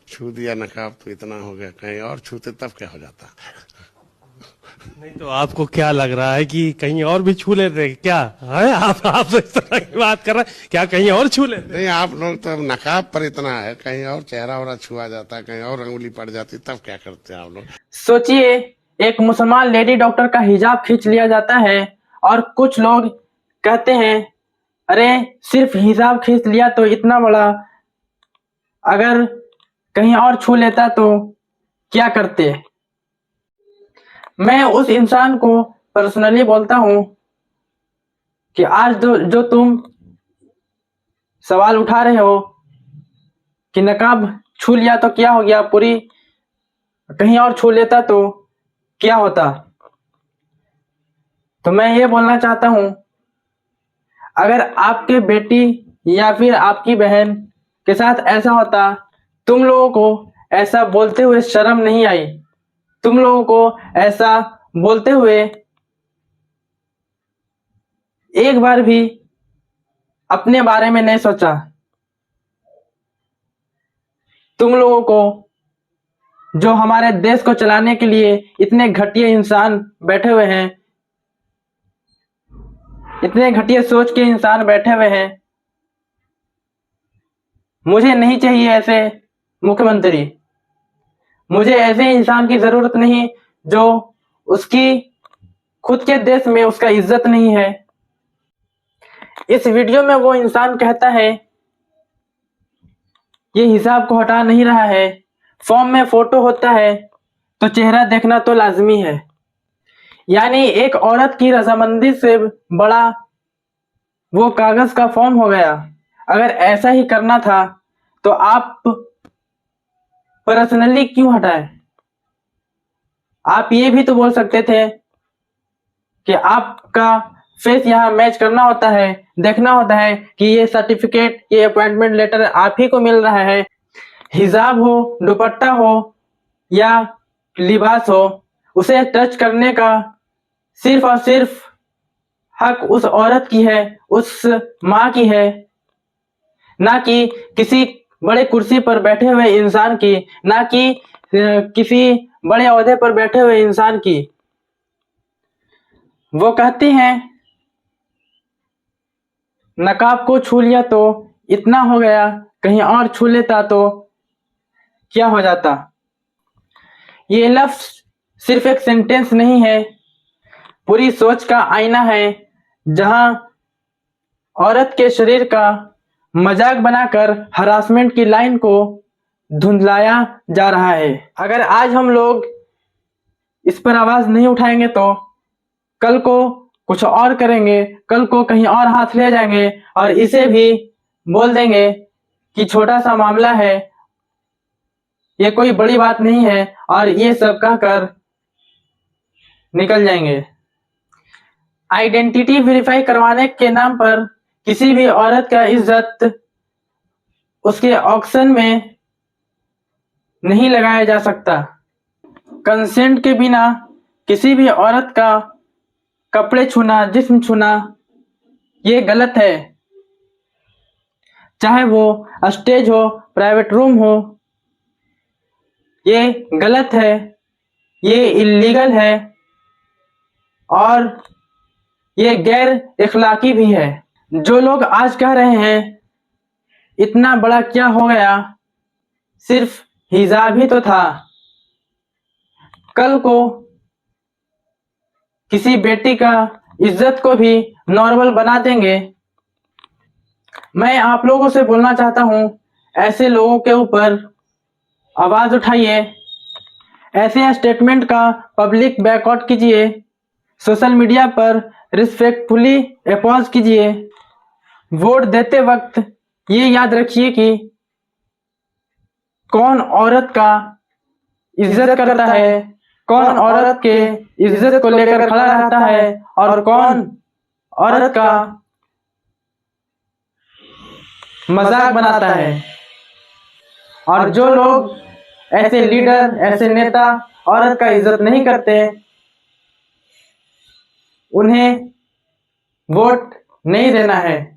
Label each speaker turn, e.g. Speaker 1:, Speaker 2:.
Speaker 1: छू दिया नकाब तो इतना हो गया, कहीं और छूते तब क्या हो जाता।
Speaker 2: नहीं तो आपको क्या लग रहा है कि कहीं और भी छू लेते हैं क्या? है आप इस तरह की बात कर रहे हैं, क्या कहीं और छू लेते हैं?
Speaker 1: नहीं, आप लोग तो अब नकाब पर इतना है, कहीं और चेहरा वरा छुआ जाता, कहीं और अंगुली पड़ जाती, तब क्या करते हैं आप लोग।
Speaker 3: सोचिए, एक मुसलमान लेडी डॉक्टर का हिजाब खींच लिया जाता है और कुछ लोग कहते हैं अरे सिर्फ हिजाब खींच लिया तो इतना बड़ा, अगर कहीं और छू लेता तो क्या करते। मैं उस इंसान को पर्सनली बोलता हूं कि आज जो तुम सवाल उठा रहे हो कि नकाब छू लिया तो क्या हो गया, पूरी कहीं और छू लेता तो क्या होता, तो मैं ये बोलना चाहता हूं, अगर आपके बेटी या फिर आपकी बहन के साथ ऐसा होता, तुम लोगों को ऐसा बोलते हुए शर्म नहीं आई? तुम लोगों को ऐसा बोलते हुए एक बार भी अपने बारे में नहीं सोचा? तुम लोगों को, जो हमारे देश को चलाने के लिए इतने घटिया इंसान बैठे हुए हैं, इतने घटिया सोच के इंसान बैठे हुए हैं, मुझे नहीं चाहिए ऐसे मुख्यमंत्री। मुझे ऐसे इंसान की जरूरत नहीं जो उसकी खुद के देश में उसका इज्जत नहीं है। इस वीडियो में वो इंसान कहता है ये हिसाब को हटा नहीं रहा है, फॉर्म में फोटो होता है तो चेहरा देखना तो लाजमी है। यानी एक औरत की रजामंदी से बड़ा वो कागज का फॉर्म हो गया। अगर ऐसा ही करना था तो आप पर्सनली क्यों हटाए? आप ये भी तो बोल सकते थे कि आपका फेस यहाँ मैच करना होता है, देखना होता है कि ये सर्टिफिकेट, ये अपॉइंटमेंट लेटर आप ही को मिल रहा है। हिजाब हो, दुपट्टा हो या लिबास हो, उसे टच करने का सिर्फ और सिर्फ हक उस औरत की है, उस माँ की है, ना कि किसी बड़े कुर्सी पर बैठे हुए इंसान की, ना कि किसी बड़े ओहदे पर बैठे हुए इंसान की। वो कहती हैं नकाब को छू लिया तो इतना हो गया, कहीं और छू लेता तो क्या हो जाता। ये लफ्ज सिर्फ एक सेंटेंस नहीं है, पूरी सोच का आईना है, जहां औरत के शरीर का मजाक बनाकर हरासमेंट की लाइन को धुंधलाया जा रहा है। अगर आज हम लोग इस पर आवाज नहीं उठाएंगे तो कल को कुछ और करेंगे, कल को कहीं और हाथ ले जाएंगे और इसे भी बोल देंगे कि छोटा सा मामला है, ये कोई बड़ी बात नहीं है, और ये सब कहकर निकल जाएंगे। आइडेंटिटी वेरीफाई करवाने के नाम पर किसी भी औरत का इज्जत उसके ऑक्शन में नहीं लगाया जा सकता। कंसेंट के बिना किसी भी औरत का कपड़े छूना, जिस्म छूना, ये गलत है। चाहे वो स्टेज हो, प्राइवेट रूम हो, ये गलत है, ये इल्लीगल है और ये गैर इखलाकी भी है। जो लोग आज कह रहे हैं इतना बड़ा क्या हो गया, सिर्फ हिजाब ही तो था, कल को किसी बेटी का इज्जत को भी नॉर्मल बना देंगे। मैं आप लोगों से बोलना चाहता हूं, ऐसे लोगों के ऊपर आवाज उठाइए, ऐसे स्टेटमेंट का पब्लिक बैकआउट कीजिए, सोशल मीडिया पर रिस्पेक्टफुली अपोज कीजिए। वोट देते वक्त ये याद रखिए कि कौन औरत का इज्जत करता है, कौन औरत के इज्जत को लेकर खड़ा रहता है और कौन औरत का मजाक बनाता है। और जो लोग ऐसे लीडर, ऐसे नेता औरत का इज्जत नहीं करते, उन्हें वोट नहीं देना है।